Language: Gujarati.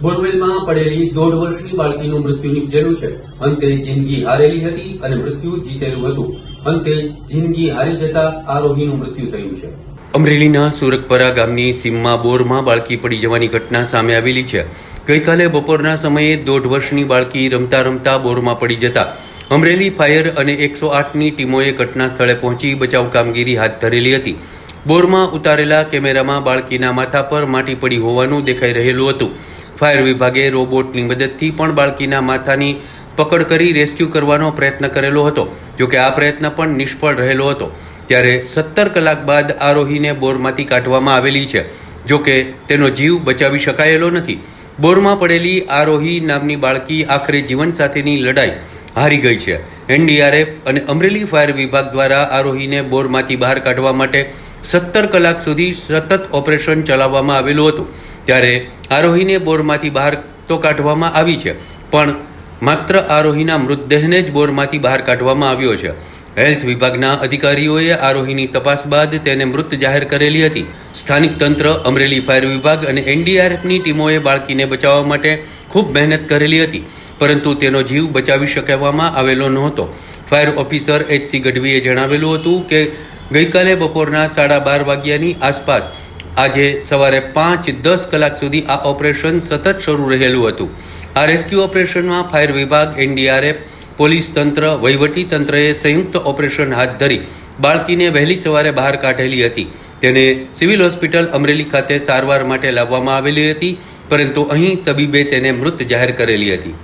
બોરવેલમાં પડેલી 1.5 વર્ષની બાળકીનું મૃત્યુ નિપજેલું છે. અંતે જિંદગી હારેલી હતી અને મૃત્યુ જીતેલું હતું. અંતે જિંદગી હારી જતા આરોહીનું મૃત્યુ થયું છે. અમરેલીના સુરકપરા ગામની સીમમાં બોરમાં બાળકી પડી જવાની ઘટના સામે આવેલી છે. ગઈકાલે બપોરના સમયે 1.5 વર્ષની બાળકી રમતા રમતા બોરમાં પડી જતા અમરેલી ફાયર અને 108ની ટીમોએ ઘટના સ્થળે પહોંચી બચાવ કામગીરી હાથ ધરેલી હતી. બોરમાં ઉતારેલા કેમેરામાં બાળકીના માથા પર માટી પડી હોવાનું દેખાઈ રહેલું હતું. ફાયર વિભાગે રોબોટની મદદથી પણ બાળકીના માથાની પકડ કરી રેસ્ક્યુ કરવાનો પ્રયત્ન કરેલો હતો. જોકે આ પ્રયત્ન પણ નિષ્ફળ રહેલો હતો. ત્યારે 17 કલાક બાદ આરોહીને બોરમાંથી કાઢવામાં આવેલી છે. જોકે તેનો જીવ બચાવી શકાયેલો નથી. બોરમાં પડેલી આરોહી નામની બાળકી આખરે જીવન સાથેની લડાઈ હારી ગઈ છે. એનડીઆરએફ અને અમરેલી ફાયર વિભાગ દ્વારા આરોહીને બોરમાંથી બહાર કાઢવા માટે 17 કલાક સુધી સતત ઓપરેશન ચલાવવામાં આવેલું હતું. ત્યારે આરોહીને બોરમાંથી બહાર તો કાઢવામાં આવી છે, પણ માત્ર આરોહીના મૃતદેહને જ બોરમાંથી બહાર કાઢવામાં આવ્યો છે. હેલ્થ વિભાગના અધિકારીઓએ આરોહીની તપાસ બાદ તેને મૃત જાહેર કરેલી હતી. સ્થાનિક તંત્ર, અમરેલી ફાયર વિભાગ અને એનડીઆરએફની ટીમોએ બાળકીને બચાવવા માટે ખૂબ મહેનત કરેલી હતી, પરંતુ તેનો જીવ બચાવી શકવામાં આવેલો નહોતો. ફાયર ઓફિસર HC ગઢવીએ જણાવેલું હતું કે ગઈકાલે બપોરના 12:30 વાગ્યાની આસપાસ આજે સવારે 5-10 કલાક સુધી આ ઓપરેશન સતત શરૂ રહેલું હતું. આ રેસ્ક્યુ ઓપરેશનમાં ફાયર વિભાગ, એનડીઆરએફ, પોલીસ તંત્ર, વહીવટી તંત્રએ સંયુક્ત ઓપરેશન હાથ ધરી બાળકીને વહેલી સવારે બહાર કાઢેલી હતી. તેને સિવિલ હોસ્પિટલ અમરેલી ખાતે સારવાર માટે લાવવામાં આવેલી હતી, પરંતુ અહીં તબીબે તેને મૃત જાહેર કરેલી હતી.